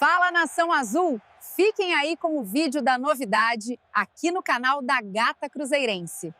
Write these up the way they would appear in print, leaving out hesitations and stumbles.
Fala, Nação Azul! Fiquem aí com o vídeo da novidade aqui no canal da Gata Cruzeirense.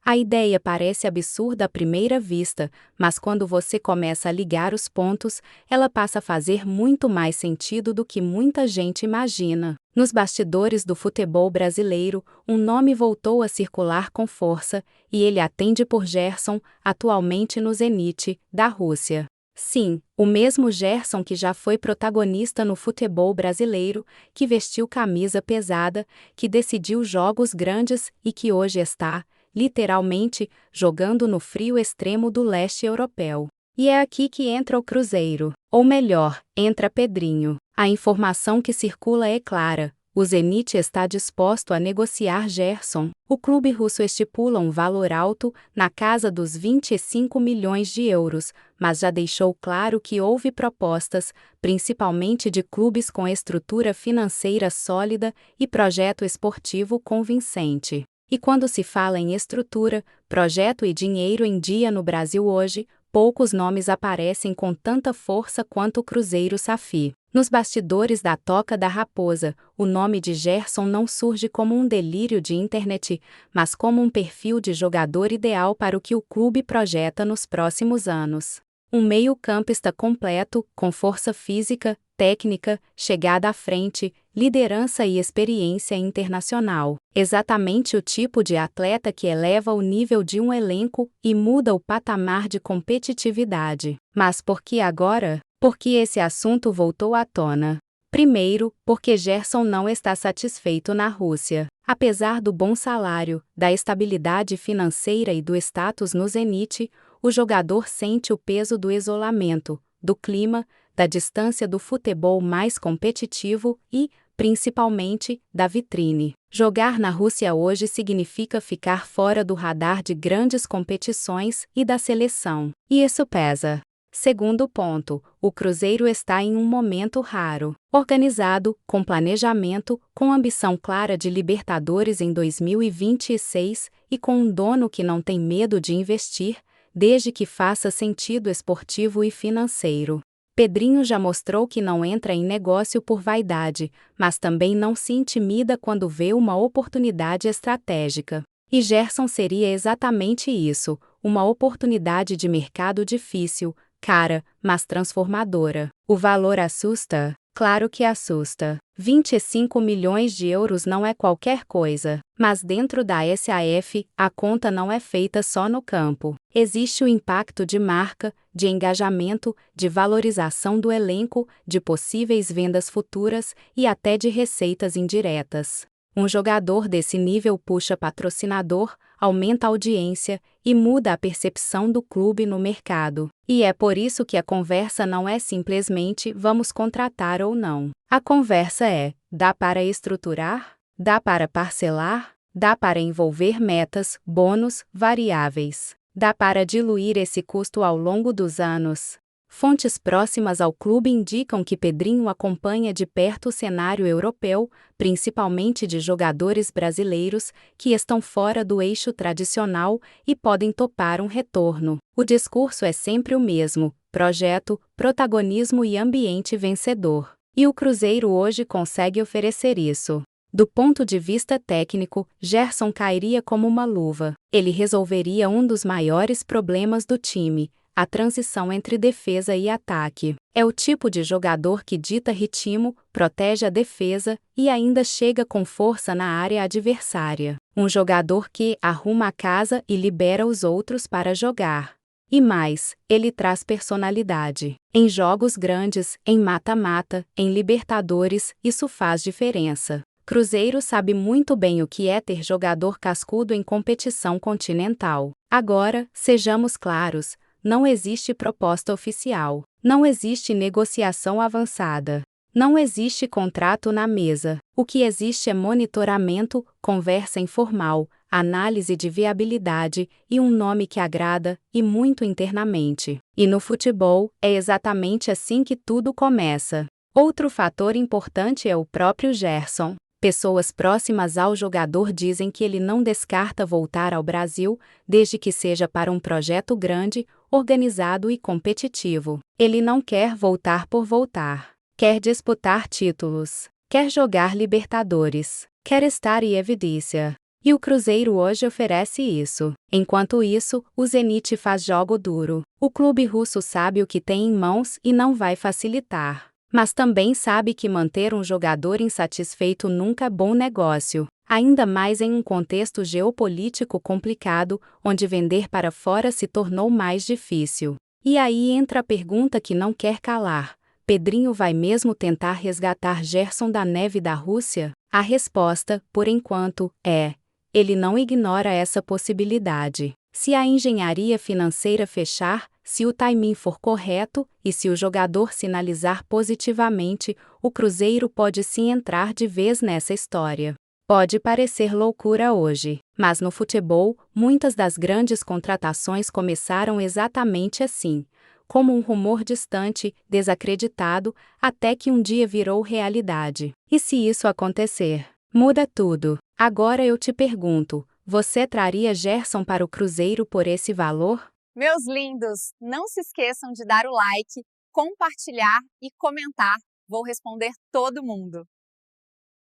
A ideia parece absurda à primeira vista, mas quando você começa a ligar os pontos, ela passa a fazer muito mais sentido do que muita gente imagina. Nos bastidores do futebol brasileiro, um nome voltou a circular com força, e ele atende por Gerson, atualmente no Zenit, da Rússia. Sim, o mesmo Gerson que já foi protagonista no futebol brasileiro, que vestiu camisa pesada, que decidiu jogos grandes e que hoje está, literalmente, jogando no frio extremo do leste europeu. E é aqui que entra o Cruzeiro. Ou melhor, entra Pedrinho. A informação que circula é clara. O Zenit está disposto a negociar Gerson. O clube russo estipula um valor alto, na casa dos 25 milhões de euros, mas já deixou claro que houve propostas, principalmente de clubes com estrutura financeira sólida e projeto esportivo convincente. E quando se fala em estrutura, projeto e dinheiro em dia no Brasil hoje, poucos nomes aparecem com tanta força quanto o Cruzeiro Safi. Nos bastidores da Toca da Raposa, o nome de Gerson não surge como um delírio de internet, mas como um perfil de jogador ideal para o que o clube projeta nos próximos anos. Um meio-campista completo, com força física, técnica, chegada à frente, liderança e experiência internacional. Exatamente o tipo de atleta que eleva o nível de um elenco e muda o patamar de competitividade. Mas por que agora? Porque esse assunto voltou à tona. Primeiro, porque Gerson não está satisfeito na Rússia. Apesar do bom salário, da estabilidade financeira e do status no Zenit, o jogador sente o peso do isolamento, do clima, da distância do futebol mais competitivo e, principalmente, da vitrine. Jogar na Rússia hoje significa ficar fora do radar de grandes competições e da seleção. E isso pesa. Segundo ponto, o Cruzeiro está em um momento raro. Organizado, com planejamento, com ambição clara de Libertadores em 2026 e com um dono que não tem medo de investir, desde que faça sentido esportivo e financeiro. Pedrinho já mostrou que não entra em negócio por vaidade, mas também não se intimida quando vê uma oportunidade estratégica. E Gerson seria exatamente isso, uma oportunidade de mercado difícil, cara, mas transformadora. O valor assusta? Claro que assusta. 25 milhões de euros não é qualquer coisa, mas dentro da SAF, a conta não é feita só no campo. Existe o impacto de marca, de engajamento, de valorização do elenco, de possíveis vendas futuras e até de receitas indiretas. Um jogador desse nível puxa patrocinador, aumenta a audiência e muda a percepção do clube no mercado. E é por isso que a conversa não é simplesmente vamos contratar ou não. A conversa é: dá para estruturar? Dá para parcelar? Dá para envolver metas, bônus, variáveis? Dá para diluir esse custo ao longo dos anos? Fontes próximas ao clube indicam que Pedrinho acompanha de perto o cenário europeu, principalmente de jogadores brasileiros, que estão fora do eixo tradicional e podem topar um retorno. O discurso é sempre o mesmo: projeto, protagonismo e ambiente vencedor. E o Cruzeiro hoje consegue oferecer isso. Do ponto de vista técnico, Gerson cairia como uma luva. Ele resolveria um dos maiores problemas do time: a transição entre defesa e ataque. É o tipo de jogador que dita ritmo, protege a defesa e ainda chega com força na área adversária. Um jogador que arruma a casa e libera os outros para jogar. E mais, ele traz personalidade. Em jogos grandes, em mata-mata, em Libertadores, isso faz diferença. Cruzeiro sabe muito bem o que é ter jogador cascudo em competição continental. Agora, sejamos claros, não existe proposta oficial. Não existe negociação avançada. Não existe contrato na mesa. O que existe é monitoramento, conversa informal, análise de viabilidade e um nome que agrada, e muito internamente. E no futebol, é exatamente assim que tudo começa. Outro fator importante é o próprio Gerson. Pessoas próximas ao jogador dizem que ele não descarta voltar ao Brasil, desde que seja para um projeto grande, organizado e competitivo. Ele não quer voltar por voltar. Quer disputar títulos. Quer jogar Libertadores. Quer estar em evidência. E o Cruzeiro hoje oferece isso. Enquanto isso, o Zenit faz jogo duro. O clube russo sabe o que tem em mãos e não vai facilitar. Mas também sabe que manter um jogador insatisfeito nunca é bom negócio. Ainda mais em um contexto geopolítico complicado, onde vender para fora se tornou mais difícil. E aí entra a pergunta que não quer calar. Pedrinho vai mesmo tentar resgatar Gerson da neve da Rússia? A resposta, por enquanto, é: ele não ignora essa possibilidade. Se a engenharia financeira fechar, se o timing for correto e se o jogador sinalizar positivamente, o Cruzeiro pode sim entrar de vez nessa história. Pode parecer loucura hoje, mas no futebol, muitas das grandes contratações começaram exatamente assim, como um rumor distante, desacreditado, até que um dia virou realidade. E se isso acontecer? Muda tudo. Agora eu te pergunto, você traria Gerson para o Cruzeiro por esse valor? Meus lindos, não se esqueçam de dar o like, compartilhar e comentar. Vou responder todo mundo.